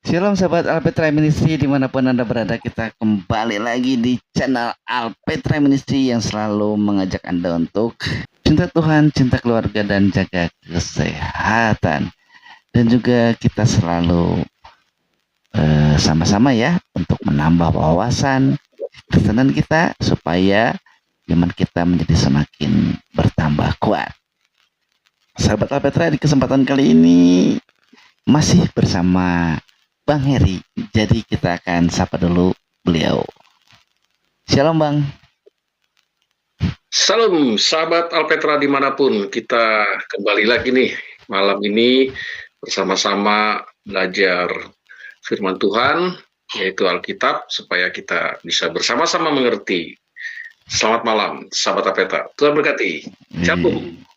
Shalom sahabat Alpetra Ministry dimanapun Anda berada, kita kembali lagi di channel Alpetra Ministry yang selalu mengajak Anda untuk cinta Tuhan, cinta keluarga, dan jaga kesehatan. Dan juga kita selalu sama-sama ya untuk menambah wawasan kesehatan kita supaya iman kita menjadi semakin bertambah kuat. Sahabat Alpetra, di kesempatan kali ini masih bersama Bang Heri. Jadi kita akan sapa dulu beliau. Shalom Bang. Salam sahabat Alpetra dimanapun, kita kembali lagi nih malam ini bersama-sama belajar firman Tuhan, yaitu Alkitab, supaya kita bisa bersama-sama mengerti. Selamat malam sahabat Alpetra, Tuhan berkati. Shalom.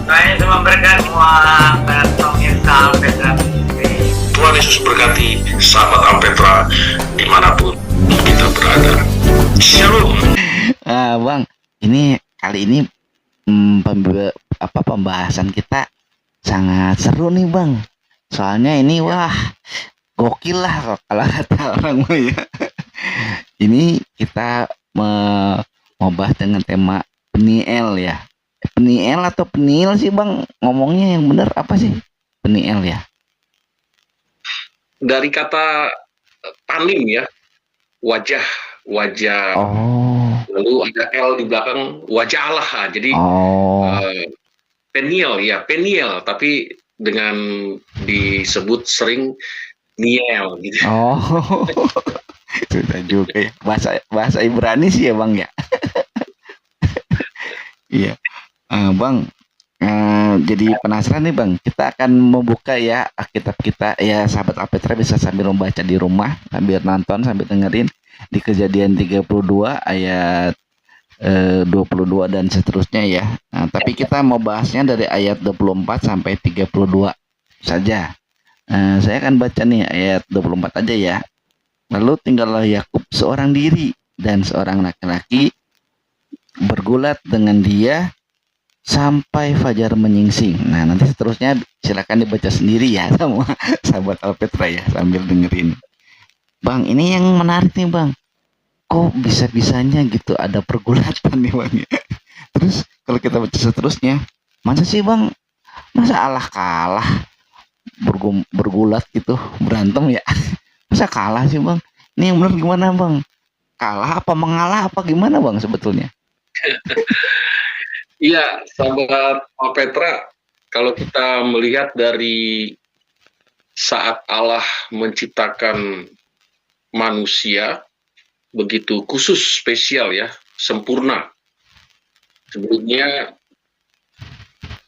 Tuhan Yesus memberkati semua pemirsa Alpetra Ministry. Tuhan Yesus berkati sahabat Alpetra dimanapun kita berada. Shalom. Bang, ini kali ini pembahasan kita sangat seru nih Bang. Soalnya ini wah gokil lah kalau kata orang ya. Ini kita mau bahas dengan tema Peniel ya. Peniel atau penil sih Bang? Ngomongnya yang benar apa sih? Peniel ya. Dari kata panim ya, wajah. Oh. Lalu ada L di belakang, wajah Allah. Jadi Peniel, tapi dengan disebut sering Niel gitu. Oh. Sudah juga ya. Bahasa Ibrani sih ya Bang ya. Iya. Bang, jadi penasaran nih Bang. Kita akan membuka ya Alkitab kita ya, sahabat Alpetra bisa sambil membaca di rumah, sambil nonton, sambil dengerin di Kejadian 32 ayat 22 dan seterusnya ya. Tapi kita mau bahasnya dari ayat 24 sampai 32 saja. Saya akan baca nih ayat 24 aja ya. Lalu tinggallah Yakub seorang diri dan seorang laki-laki bergulat dengan dia sampai fajar menyingsing. Nah, nanti seterusnya silakan dibaca sendiri ya sama sahabat Alpetra ya sambil dengerin. Bang, ini yang menarik nih Bang. Kok bisa-bisanya gitu ada pergulatan nih Bang ya. Terus kalau kita baca seterusnya, masa sih Bang? Masa Allah kalah bergulat gitu, berantem ya? Masa kalah sih Bang? Ini yang benar gimana Bang? Kalah apa mengalah apa gimana Bang sebetulnya? Iya, sahabat Petra, kalau kita melihat dari saat Allah menciptakan manusia, begitu khusus, spesial ya, sempurna. Sebelumnya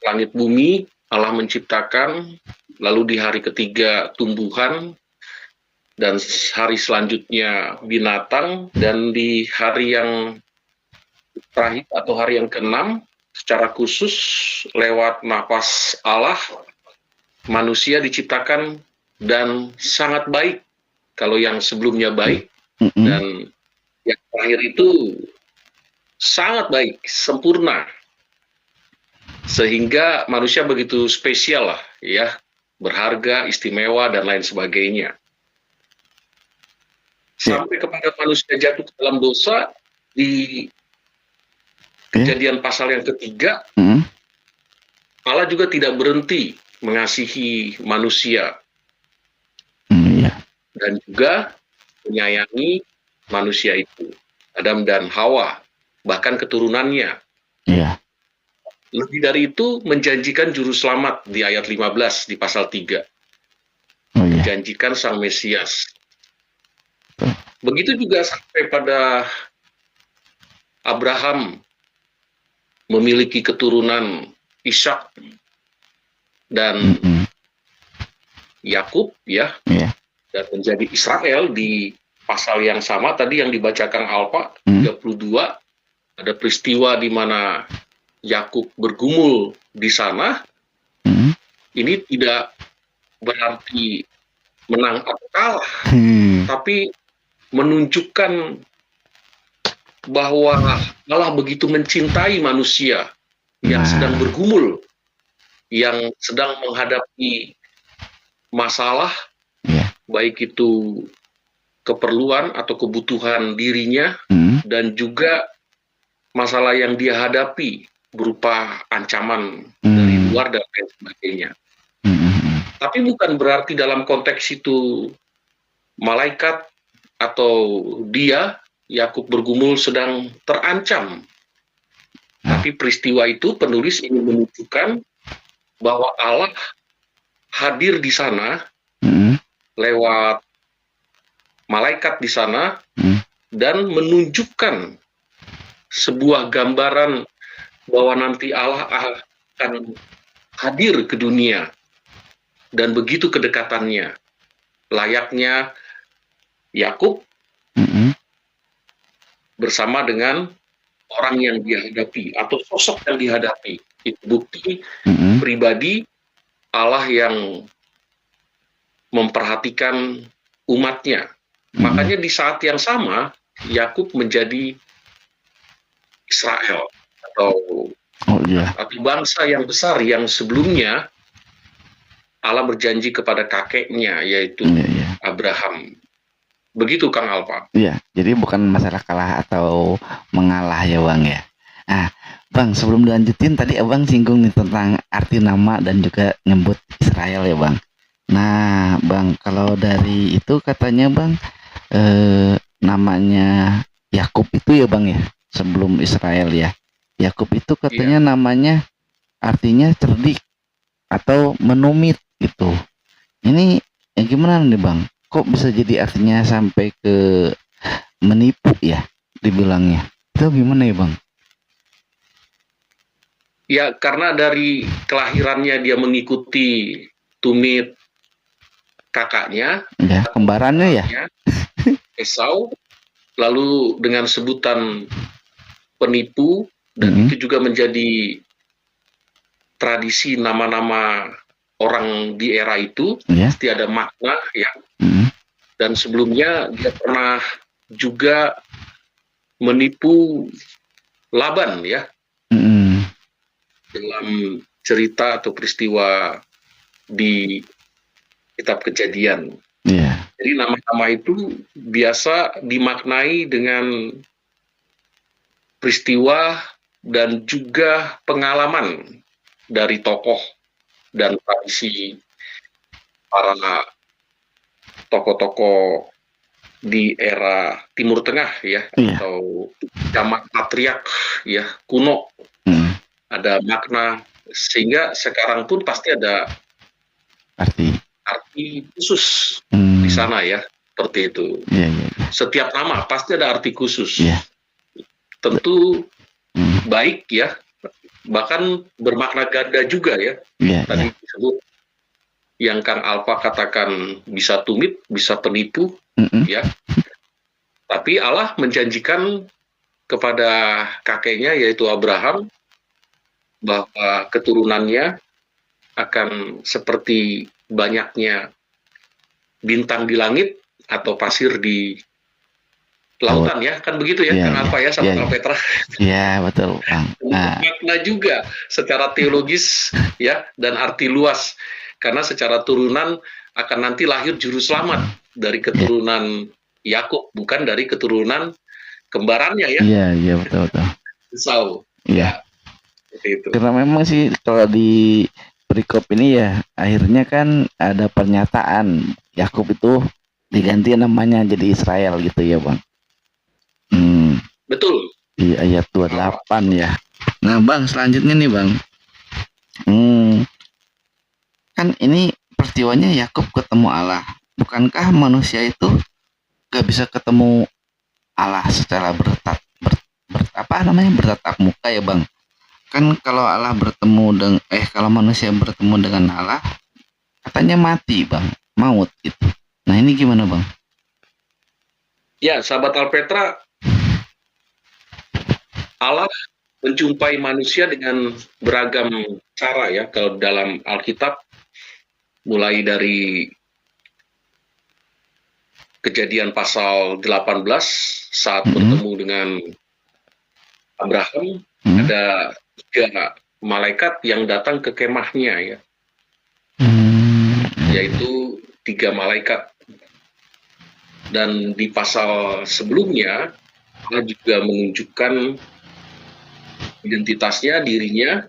langit bumi Allah menciptakan, lalu di hari ketiga tumbuhan, dan hari selanjutnya binatang, dan di hari yang terakhir atau hari yang ke-6 secara khusus lewat nafas Allah manusia diciptakan dan sangat baik. Kalau yang sebelumnya baik dan yang terakhir itu sangat baik, sempurna, sehingga manusia begitu spesial lah ya, berharga, istimewa dan lain sebagainya. Sampai kepada manusia jatuh ke dalam dosa di Kejadian pasal yang ketiga, Allah juga tidak berhenti mengasihi manusia dan juga menyayangi manusia itu, Adam dan Hawa, bahkan keturunannya. Lebih dari itu, menjanjikan juru selamat di ayat 15 di pasal 3. Menjanjikan sang Mesias. Begitu juga sampai pada Abraham memiliki keturunan Ishak dan Yakub ya, dan menjadi Israel di pasal yang sama tadi yang dibacakan Alfa, Hmm. 32, ada peristiwa di mana Yakub bergumul di sana. Hmm. Ini tidak berarti menang atau kalah, tapi menunjukkan bahwa Allah begitu mencintai manusia yang Nah. sedang bergumul, yang sedang menghadapi masalah, Iya. baik itu keperluan atau kebutuhan dirinya, Hmm. dan juga masalah yang dia hadapi berupa ancaman dari luar dan lain sebagainya. Tapi bukan berarti dalam konteks itu malaikat atau dia, Yakub bergumul, sedang terancam. Tapi peristiwa itu penulis ingin menunjukkan bahwa Allah hadir di sana lewat malaikat di sana dan menunjukkan sebuah gambaran bahwa nanti Allah akan hadir ke dunia, dan begitu kedekatannya, layaknya Yakub bersama dengan orang yang dia hadapi atau sosok yang dihadapi. Itu bukti pribadi Allah yang memperhatikan umatnya. Makanya di saat yang sama Yakub menjadi Israel atau bangsa yang besar yang sebelumnya Allah berjanji kepada kakeknya, yaitu Abraham. Begitu Kang Alfa. Iya, jadi bukan masalah kalah atau mengalah ya Bang ya. Nah, Bang, sebelum dilanjutin tadi Abang singgung nih tentang arti nama dan juga nyebut Israel ya Bang. Nah, Bang, kalau dari itu katanya Bang, namanya Yakub itu ya Bang ya, sebelum Israel ya. Yakub itu katanya namanya artinya cerdik atau menumit gitu. Ini gimana nih Bang? Kok bisa jadi artinya sampai ke menipu ya dibilangnya? Itu gimana ya Bang? Ya, karena dari kelahirannya dia mengikuti tumit kakaknya, ya kembarannya ya, Esau, lalu dengan sebutan penipu, dan itu juga menjadi tradisi nama-nama orang di era itu, pasti ada makna ya. Dan sebelumnya dia pernah juga menipu Laban ya, dalam cerita atau peristiwa di kitab Kejadian. Jadi nama-nama itu biasa dimaknai dengan peristiwa dan juga pengalaman dari tokoh dan tradisi para tokoh-tokoh di era Timur Tengah ya, atau zaman patriark ya kuno. Ada makna, sehingga sekarang pun pasti ada arti khusus di sana ya, seperti itu. Setiap nama pasti ada arti khusus. Tentu baik ya, bahkan bermakna ganda juga ya. Tadi disebut yang Kang Alfa katakan bisa tumit, bisa penipu ya. Tapi Allah menjanjikan kepada kakeknya yaitu Abraham bahwa keturunannya akan seperti banyaknya bintang di langit atau pasir di lautan ya, kan begitu ya Kang Alfa ya, sama Kang Petra. Iya betul Bang. Makna juga secara teologis ya, dan arti luas, karena secara turunan akan nanti lahir juru selamat dari keturunan Yakub, bukan dari keturunan kembarannya ya. Iya betul. Esau. Iya. Itu. Karena memang sih kalau di perikop ini ya akhirnya kan ada pernyataan Yakub itu diganti namanya jadi Israel gitu ya Bang. Betul. Di ayat 28 ya. Nah Bang, selanjutnya nih Bang, kan ini peristiwanya Yakub ketemu Allah. Bukankah manusia itu gak bisa ketemu Allah secara bertatap muka ya Bang? Kan kalau Allah bertemu dengan kalau manusia bertemu dengan Allah katanya mati Bang, maut gitu. Nah ini gimana Bang? Ya, sahabat Alpetra, Allah menjumpai manusia dengan beragam cara ya kalau dalam Alkitab, mulai dari Kejadian pasal 18 saat bertemu dengan Abraham, Hmm. ada 3 malaikat yang datang ke kemahnya ya, yaitu 3 malaikat. Dan di pasal sebelumnya Allah juga menunjukkan identitasnya, dirinya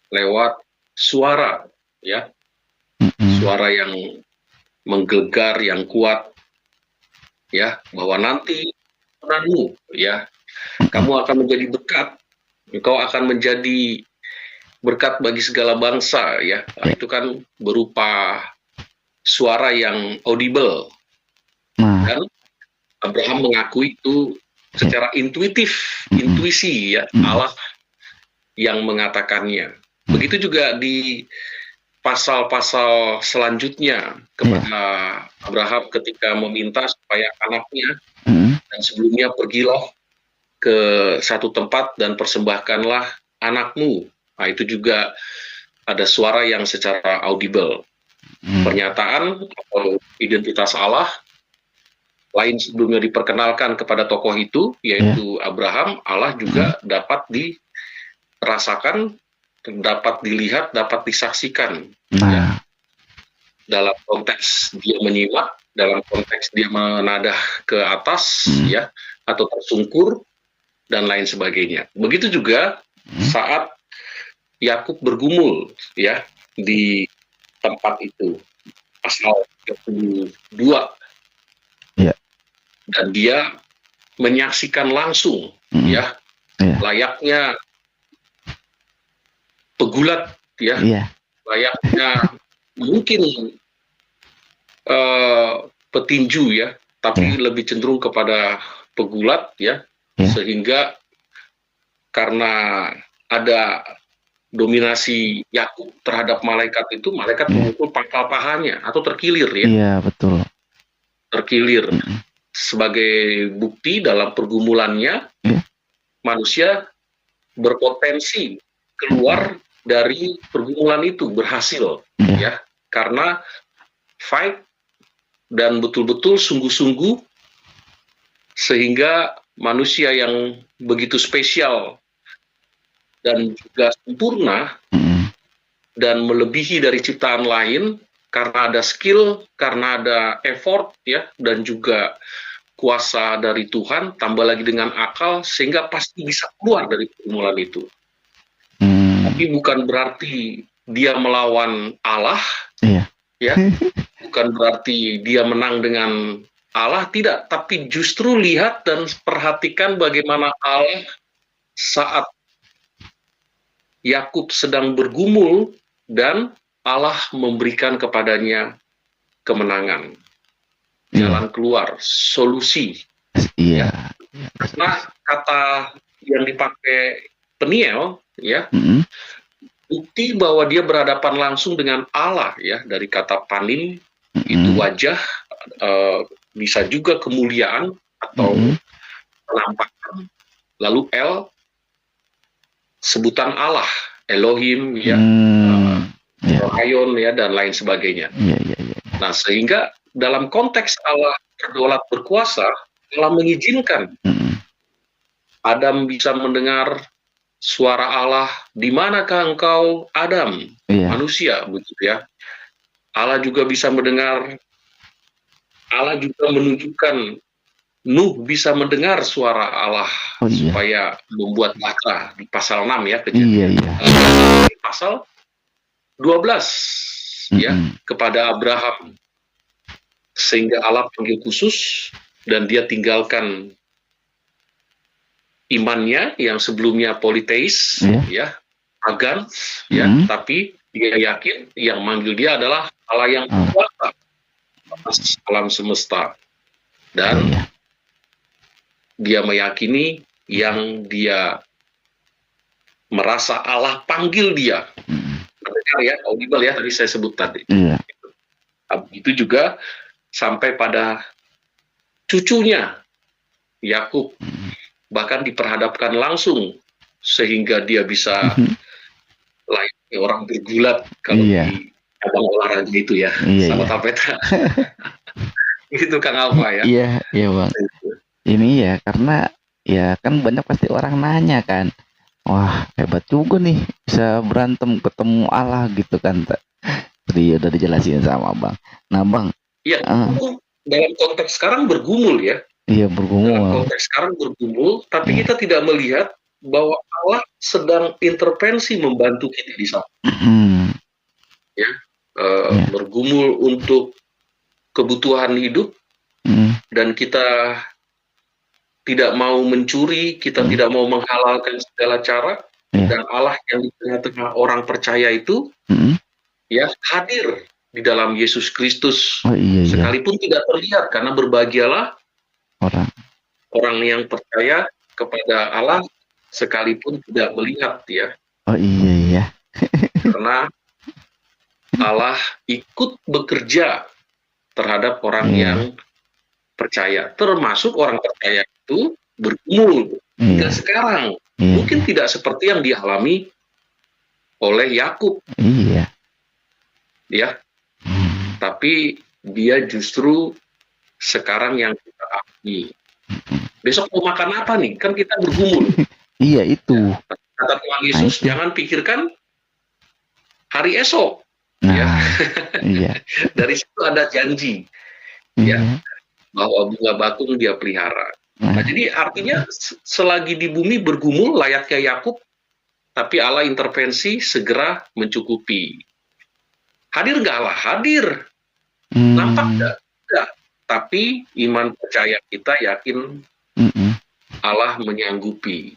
lewat suara ya, suara yang menggelegar, yang kuat ya, bahwa nanti keturunanmu ya, kamu akan menjadi berkat, engkau akan menjadi berkat bagi segala bangsa ya. Nah, itu kan berupa suara yang audible, Nah, dan Abraham mengakui itu secara intuitif, intuisi ya, Allah yang mengatakannya. Begitu juga di pasal-pasal selanjutnya kepada Abraham ketika meminta supaya anaknya, dan sebelumnya pergilah ke satu tempat dan persembahkanlah anakmu. Nah, itu juga ada suara yang secara audible. Pernyataan atau identitas Allah lain sebelumnya diperkenalkan kepada tokoh itu, yaitu Abraham, Allah juga dapat dirasakan, dapat dilihat, dapat disaksikan. Ya. Dalam konteks dia menyimak, dalam konteks dia menadah ke atas, ya, atau tersungkur, dan lain sebagainya. Begitu juga saat Yakub bergumul, ya, di tempat itu, pasal 32. Dan dia menyaksikan langsung, ya, layaknya pegulat, ya, layaknya mungkin petinju, ya, tapi lebih cenderung kepada pegulat, ya, sehingga karena ada dominasi Yakub terhadap malaikat itu, malaikat memukul pangkal pahanya atau terkilir, ya. Iya, betul. Terkilir. Sebagai bukti dalam pergumulannya, manusia berpotensi keluar dari pergumulan itu, berhasil, ya, karena fight dan betul-betul sungguh-sungguh, sehingga manusia yang begitu spesial dan juga sempurna dan melebihi dari ciptaan lain, karena ada skill, karena ada effort, ya, dan juga kuasa dari Tuhan, tambah lagi dengan akal, sehingga pasti bisa keluar dari pergumulan itu. Tapi bukan berarti dia melawan Allah, ya, bukan berarti dia menang dengan Allah, tidak. Tapi justru lihat dan perhatikan bagaimana Allah saat Yakub sedang bergumul, dan Allah memberikan kepadanya kemenangan, jalan keluar, solusi. Iya. Karena kata yang dipakai Peniel, ya, bukti bahwa dia berhadapan langsung dengan Allah, ya, dari kata panim itu wajah, bisa juga kemuliaan atau penampakan, lalu El sebutan Allah, Elohim, ya, Rayon, ya, dan lain sebagainya. Nah, sehingga dalam konteks Allah berdaulat berkuasa, Allah mengizinkan Adam bisa mendengar suara Allah. Di manakah engkau, Adam? Manusia, begitu, ya. Allah juga bisa mendengar. Allah juga menunjukkan Nuh bisa mendengar suara Allah, supaya membuat bahtera di pasal 6, ya, Kejadian. Di pasal 12, ya, kepada Abraham, sehingga Allah panggil khusus, dan dia tinggalkan imannya yang sebelumnya politeis, ya, pagan, ya, tapi dia yakin yang manggil dia adalah Allah yang kuasa atas alam semesta, dan dia meyakini yang dia merasa Allah panggil dia. Mendengar, ya, audible, ya, tadi saya sebut tadi. Itu juga sampai pada cucunya, Yakub, bahkan diperhadapkan langsung sehingga dia bisa layaknya orang bergulat kalau Iya. di cabang olahraga itu ya, Iya, sahabat iya. Alpetra. Gitu Kang Alfa ya. Iya, iya Bang. Ini ya karena ya kan banyak pasti orang nanya kan, wah hebat juga nih bisa berantem ketemu Allah gitu kan. Tadi udah dijelasin sama Bang. Nah Bang, Iya, eh, dalam konteks sekarang bergumul ya. iya Dalam bergumul. konteks sekarang bergumul, tapi Iya. kita tidak melihat bahwa Allah sedang intervensi membantu kita di sana. Mm, Ya, iya. bergumul untuk kebutuhan hidup Mm, dan kita tidak mau mencuri, kita tidak mau menghalalkan segala cara, iya. dan Allah yang di tengah-tengah orang percaya itu Mm, ya hadir di dalam Yesus Kristus, oh iya iya sekalipun tidak terlihat, karena berbahagialah orang. orang yang percaya kepada Allah sekalipun tidak melihat ya, Oh iya iya. karena Allah ikut bekerja terhadap orang Iya. yang percaya, termasuk orang percaya itu bergumul hingga Iya. sekarang. Iya. Mungkin tidak seperti yang dialami oleh Yakub Iya. ya, Mm, tapi dia justru sekarang yang kita alami. Besok mau makan apa nih? Kan kita bergumul. iya itu. Kata Tuhan Yesus, itu. jangan pikirkan hari esok. Ya. Nah, iya. Dari situ ada janji Iya. ya, bahwa bunga bakung dia pelihara. Nah, Nah, jadi artinya selagi di bumi bergumul layaknya Yakub, tapi Allah intervensi segera mencukupi. Hadir nggak Allah? Hadir. Nampak nggak? Nggak. Tapi iman percaya kita yakin Allah menyanggupi.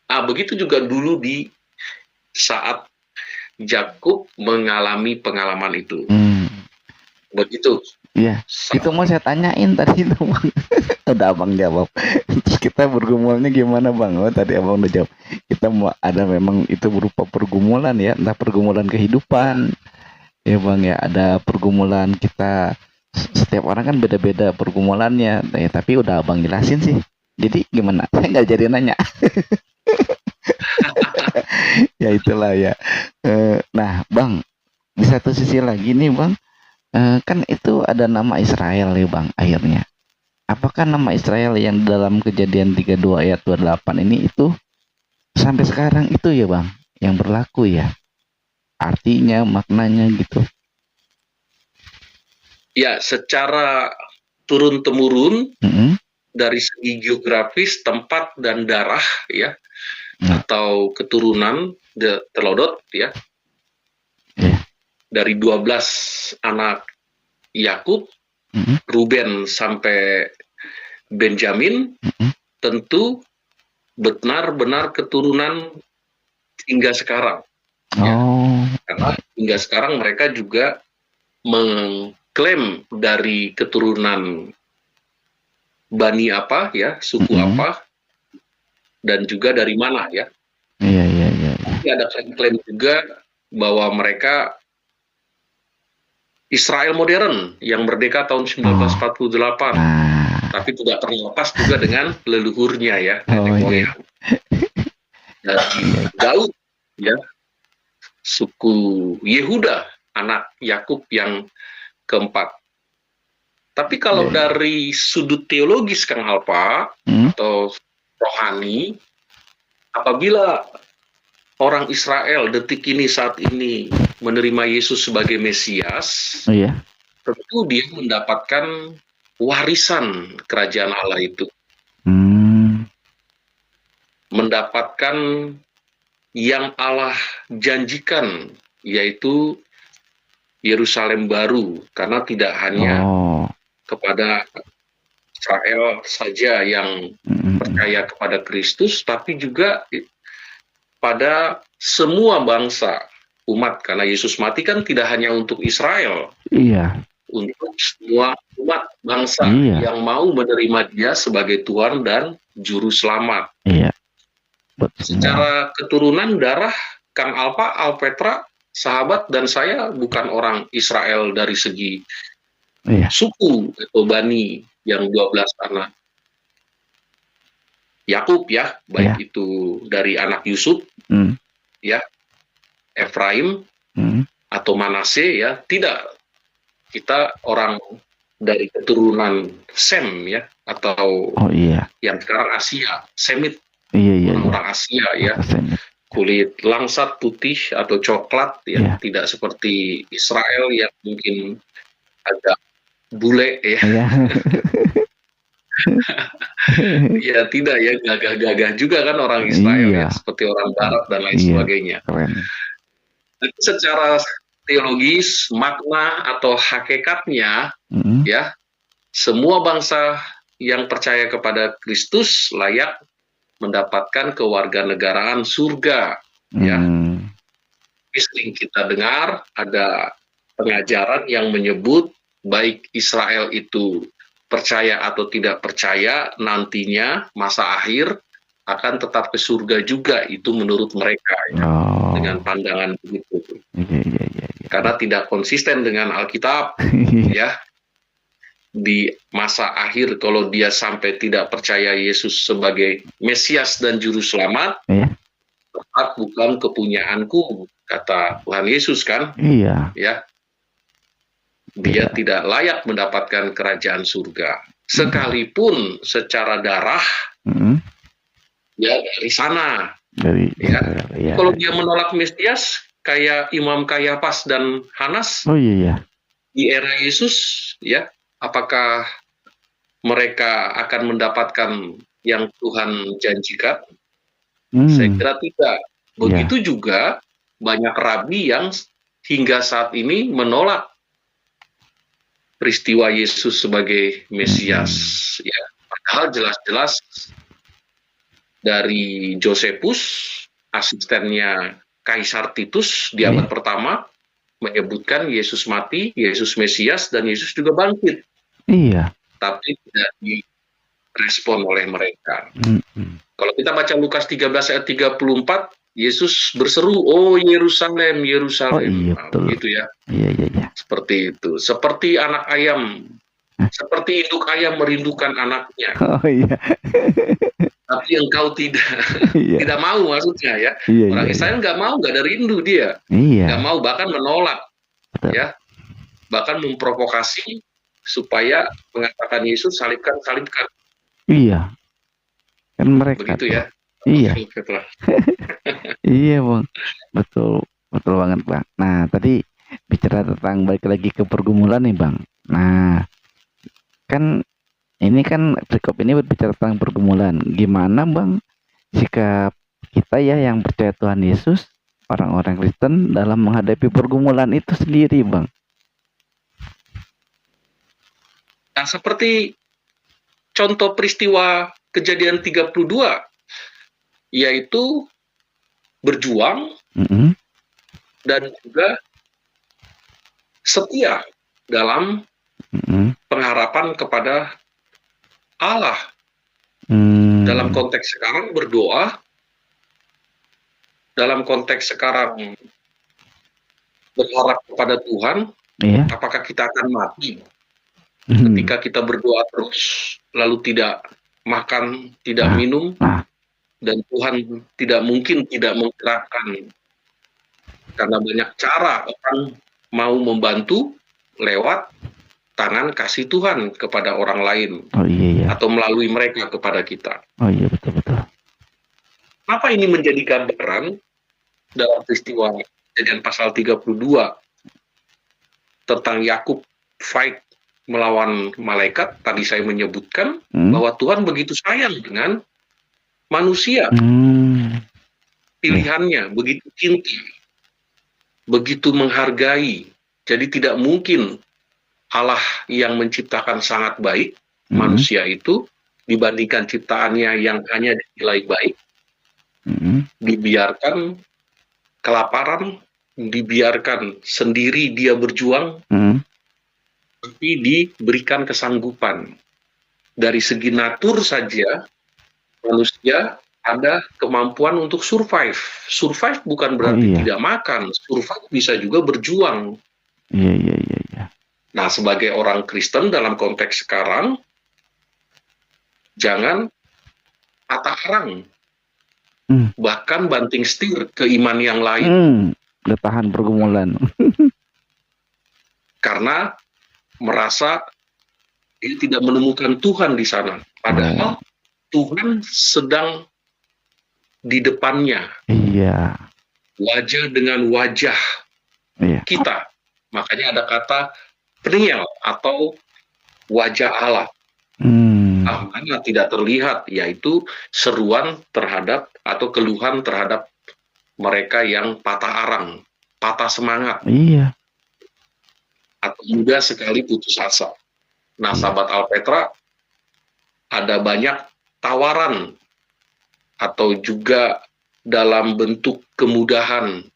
Begitu juga dulu di saat Yakub mengalami pengalaman itu. Begitu. Iya, itu mau saya tanyain tadi itu Bang. Udah Abang jawab. Terus kita bergumulnya gimana Bang? Oh tadi Abang udah jawab. Kita mau ada memang itu berupa pergumulan ya, entah pergumulan kehidupan. Ya Bang ya, ada pergumulan kita. Setiap orang kan beda-beda pergumulannya. Ya, tapi udah Abang jelasin sih. Jadi gimana? Saya nggak jadi nanya. Ya itulah ya. Nah Bang, di satu sisi lagi nih Bang, kan itu ada nama Israel ya Bang akhirnya. Apakah nama Israel yang dalam Kejadian 32 ayat 28 ini itu sampai sekarang itu ya Bang yang berlaku ya? Artinya, maknanya gitu. Ya, secara turun-temurun dari segi geografis, tempat dan darah ya, atau keturunan Telodot ya. Dari 12 anak Yakub, Ruben sampai Benjamin, tentu benar-benar keturunan hingga sekarang. Ya. Karena hingga sekarang mereka juga mengklaim dari keturunan Bani apa ya, suku apa, dan juga dari mana ya. Iya. Tapi ada klaim juga bahwa mereka Israel modern yang merdeka tahun 1948, tapi tidak terlepas juga dengan leluhurnya ya, nenek moyang. Dari Daud ya, suku Yehuda, anak Yakub yang keempat. Tapi kalau dari sudut teologis Kang Alpa atau rohani, apabila orang Israel detik ini saat ini menerima Yesus sebagai Mesias, tentu dia mendapatkan warisan kerajaan Allah itu. Mendapatkan yang Allah janjikan, yaitu Yerusalem baru, karena tidak hanya kepada Israel saja yang percaya kepada Kristus, tapi juga pada semua bangsa umat, karena Yesus mati kan tidak hanya untuk Israel, untuk semua umat bangsa yang mau menerima Dia sebagai Tuhan dan Juru Selamat. Secara keturunan darah, Kang Alpa, Alpetra, sahabat dan saya bukan orang Israel dari segi suku atau bani yang 12 anak. Yakub ya, baik Iya. itu dari anak Yusuf Hmm. ya, Efraim Hmm. atau Manase ya, tidak. Kita orang dari keturunan Sem ya, atau Oh iya. yang sekarang Asia, Semit, Iya, iya, iya. orang-orang Asia ya, Bahasa Semit. kulit langsat putih atau coklat ya, Iya. tidak seperti Israel yang mungkin agak bule ya. Iya. Ya tidak ya, gagah-gagah juga kan orang Israel Iya. ya, seperti orang Barat dan lain Iya. sebagainya. Keren. Tapi secara teologis, makna atau hakikatnya Hmm. ya, semua bangsa yang percaya kepada Kristus layak mendapatkan kewarganegaraan surga. Ya. Hmm. Sering kita dengar ada pengajaran yang menyebut baik Israel itu percaya atau tidak percaya, nantinya masa akhir akan tetap ke surga juga, itu menurut mereka ya, Oh. dengan pandangan begitu. Iya, iya, iya, iya. Karena tidak konsisten dengan Alkitab ya. Di masa akhir kalau dia sampai tidak percaya Yesus sebagai Mesias dan Juru Selamat, Iya. tempat bukan kepunyaanku, kata Tuhan Yesus kan, Iya. ya. Dia tidak layak mendapatkan kerajaan surga. Sekalipun secara darah, Hmm. ya dari sana. Dari Ya. Israel, iya. Kalau dia menolak Mesias, kayak Imam Kayafas dan Hanas Oh iya, iya. di era Yesus, ya, apakah mereka akan mendapatkan yang Tuhan janjikan? Saya Hmm. kira tidak. Begitu juga banyak rabi yang hingga saat ini menolak peristiwa Yesus sebagai Mesias. Ya, padahal jelas-jelas dari Josephus, asistennya Kaisar Titus di abad pertama, menyebutkan Yesus mati, Yesus Mesias, dan Yesus juga bangkit. Iya. Tapi tidak direspon oleh mereka. Hmm. Kalau kita baca Lukas 13 ayat 34, Yesus berseru, "Oh Yerusalem, Yerusalem." Oh iya, Nah, betul. begitu ya. Iya, iya, iya. Seperti itu. Seperti anak ayam. Seperti induk ayam merindukan anaknya. Oh iya. Tapi engkau tidak. Iya. Tidak mau maksudnya ya. Iya, Orang iya, Israel nggak mau, nggak ada rindu dia. iya. Nggak mau, bahkan menolak. Betul. Ya. Bahkan memprovokasi supaya mengatakan Yesus salibkan, salibkan. Iya. Kan mereka. Begitu ya. Iya. Betul. Iya, Bang. Betul. Betul banget, Bang. Nah, tadi bicara tentang balik lagi ke pergumulan nih, Bang. Nah, kan ini kan perikop ini berbicara tentang pergumulan. Gimana, Bang, sikap kita ya yang percaya Tuhan Yesus, orang-orang Kristen dalam menghadapi pergumulan itu sendiri, Bang? Nah, seperti contoh peristiwa Kejadian 32, yaitu berjuang Mm-mm. dan juga setia dalam Mm-mm. pengharapan kepada Allah. Dalam konteks sekarang berdoa, dalam konteks sekarang berharap kepada Tuhan, Iya. apakah kita akan mati ketika kita berdoa terus, lalu tidak makan, tidak minum, dan Tuhan tidak mungkin tidak menggerakkan, karena banyak cara orang mau membantu lewat tangan kasih Tuhan kepada orang lain. Oh iya, iya. Atau melalui mereka kepada kita. Oh iya, betul-betul. Apa ini menjadi gambaran dalam peristiwa Kejadian pasal 32 tentang Yakub fight melawan malaikat? Tadi saya menyebutkan bahwa Tuhan begitu sayang dengan manusia. Pilihannya begitu cinta, begitu menghargai. Jadi tidak mungkin Allah yang menciptakan sangat baik manusia itu dibandingkan ciptaannya yang hanya dinilai baik, dibiarkan kelaparan, dibiarkan sendiri dia berjuang, tapi diberikan kesanggupan. Dari segi natur saja, manusia ada kemampuan untuk survive. Survive bukan berarti tidak makan, survive bisa juga berjuang. Iya. Nah, sebagai orang Kristen dalam konteks sekarang, jangan patah arang, Hmm. bahkan banting setir ke iman yang lain. Udah tahan pergumulan. Karena merasa dia tidak menemukan Tuhan di sana. Padahal Tuhan sedang di depannya, Iya. wajah dengan wajah Iya. kita. Makanya ada kata peniel atau wajah Allah. Karena tidak terlihat, yaitu seruan terhadap atau keluhan terhadap mereka yang patah arang, patah semangat, Iya. atau mudah sekali putus asa. Nah, sahabat Alpetra, ada banyak tawaran atau juga dalam bentuk kemudahan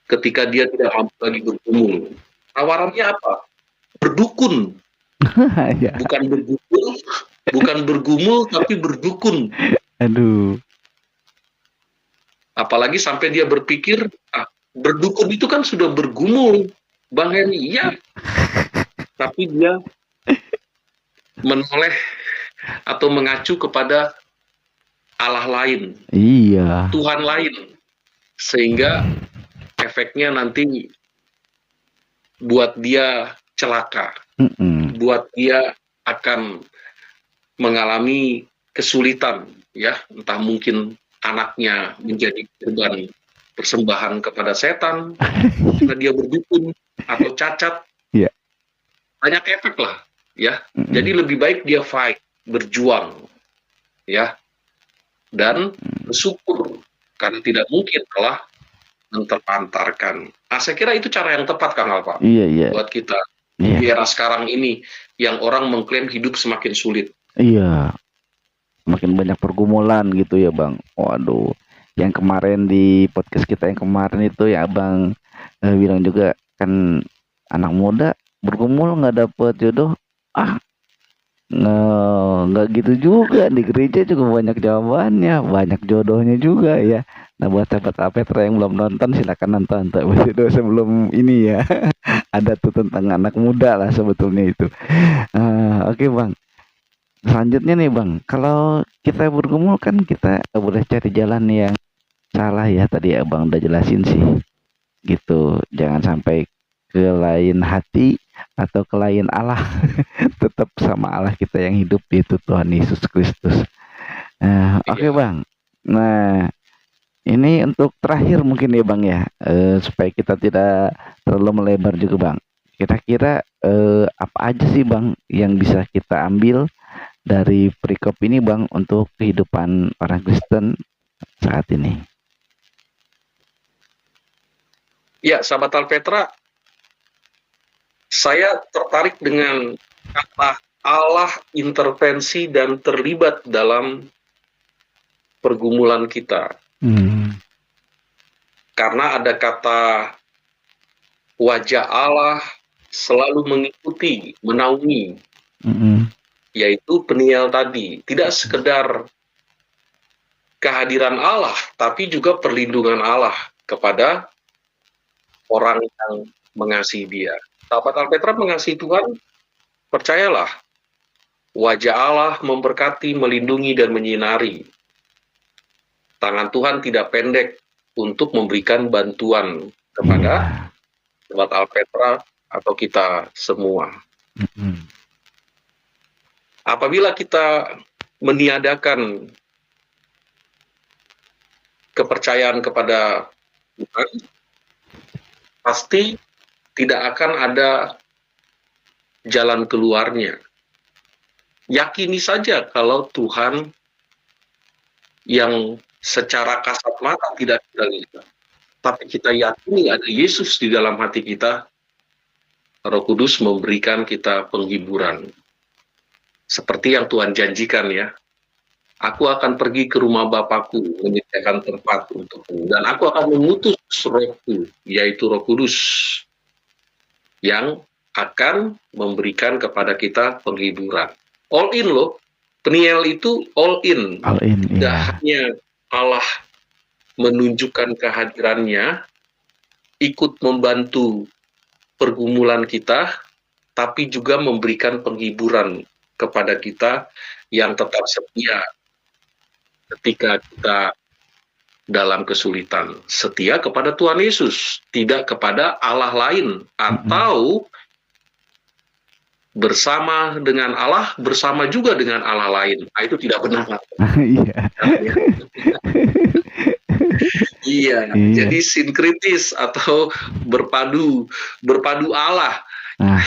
ketika dia tidak mampu lagi bergumul. Tawarannya apa? Berdukun. Iya. Bukan bergumul, tapi berdukun. Aduh. Apalagi sampai dia berpikir, berdukun itu kan sudah bergumul, Bang Heri. Iya. Tapi dia menoleh atau mengacu kepada Allah lain, Iya. Tuhan lain, sehingga efeknya nanti buat dia celaka, buat dia akan mengalami kesulitan, ya, entah mungkin anaknya menjadi korban persembahan kepada setan, karena dia berdukun atau cacat, banyak efek lah, ya. Jadi lebih baik dia fight, berjuang, ya, dan bersyukur karena tidak mungkin Allah menterlantarkan. Saya kira itu cara yang tepat, Kang Alfa, buat kita di era sekarang ini yang orang mengklaim hidup semakin sulit. Iya, makin banyak pergumulan gitu ya Bang. Waduh, yang kemarin di podcast kita yang kemarin itu ya Abang bilang juga kan anak muda bergumul nggak dapet jodoh, nggak gitu juga, di gereja juga banyak jawabannya, banyak jodohnya juga ya. Nah buat sahabat Alpetra yang belum nonton silakan nonton tuh sebelum ini ya. Ada tuh tentang anak muda lah sebetulnya itu. Oke Bang, selanjutnya nih Bang, kalau kita bergumul kan kita boleh cari jalan yang salah ya, tadi Abang udah jelasin sih gitu, jangan sampai ke lain hati atau ke lain Allah. Tetap sama Allah kita yang hidup, yaitu Tuhan Yesus Kristus. Oke Bang, nah ini untuk terakhir mungkin ya Bang ya, supaya kita tidak terlalu melebar juga Bang, kira-kira apa aja sih Bang yang bisa kita ambil dari perikop ini Bang untuk kehidupan orang Kristen saat ini? Ya, sahabat Alpetra, saya tertarik dengan kata Allah intervensi dan terlibat dalam pergumulan kita. Karena ada kata wajah Allah selalu mengikuti, menaungi, yaitu peniel tadi. Tidak sekedar kehadiran Allah, tapi juga perlindungan Allah kepada orang yang mengasihi Dia. Sahabat Alpetra mengasihi Tuhan, percayalah, wajah Allah memberkati, melindungi, dan menyinari. Tangan Tuhan tidak pendek untuk memberikan bantuan kepada sahabat Alpetra atau kita semua. Apabila kita meniadakan kepercayaan kepada Tuhan, pasti tidak akan ada jalan keluarnya. Yakini saja kalau Tuhan yang secara kasat mata tidak kita lihat, tapi kita yakini ada Yesus di dalam hati kita, Roh Kudus memberikan kita penghiburan. Seperti yang Tuhan janjikan ya, aku akan pergi ke rumah Bapakku menyediakan tempat untukmu, dan aku akan mengutus Rohku, yaitu Roh Kudus, yang akan memberikan kepada kita penghiburan. All in loh, peniel itu all in. Tidak hanya Allah menunjukkan kehadirannya, ikut membantu pergumulan kita, tapi juga memberikan penghiburan kepada kita yang tetap setia ketika kita dalam kesulitan, setia kepada Tuhan Yesus, tidak kepada Allah lain, atau bersama dengan Allah, bersama juga dengan Allah lain. Nah, itu tidak benar. Iya. Iya, Iya. jadi sinkritis atau berpadu Allah. Nah,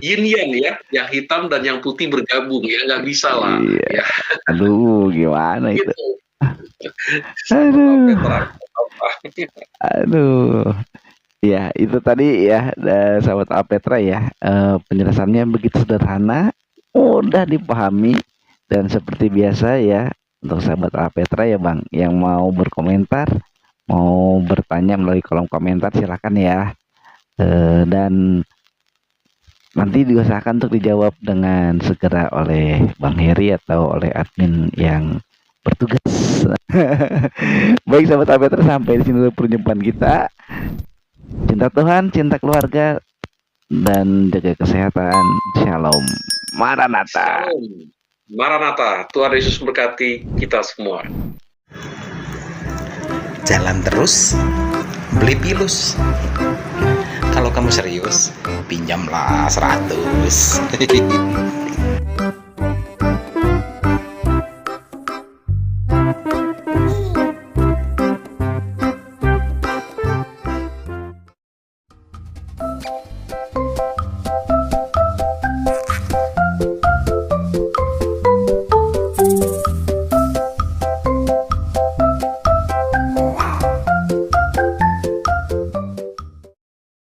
Yin yang ya, yang hitam dan yang putih bergabung, ya nggak bisa lah. iya. Ya, Aduh, gimana itu? gitu. Aduh, Petra. aduh. Ya, itu tadi ya, sahabat Alpetra ya. Penjelasannya begitu sederhana, mudah dipahami, dan seperti biasa ya, untuk sahabat Alpetra ya Bang, yang mau berkomentar, mau bertanya melalui kolom komentar silakan ya. Dan nanti diusahakan untuk dijawab dengan segera oleh Bang Heri atau oleh admin yang bertugas. Baik sahabat Alpetra, sampai di sini dulu perjumpaan kita. Cinta Tuhan, cinta keluarga, dan jaga kesehatan. Shalom. Maranatha. Shalom. Maranatha. Tuhan Yesus berkati kita semua. Jalan terus, beli pilus. Kalau kamu serius, pinjamlah 100.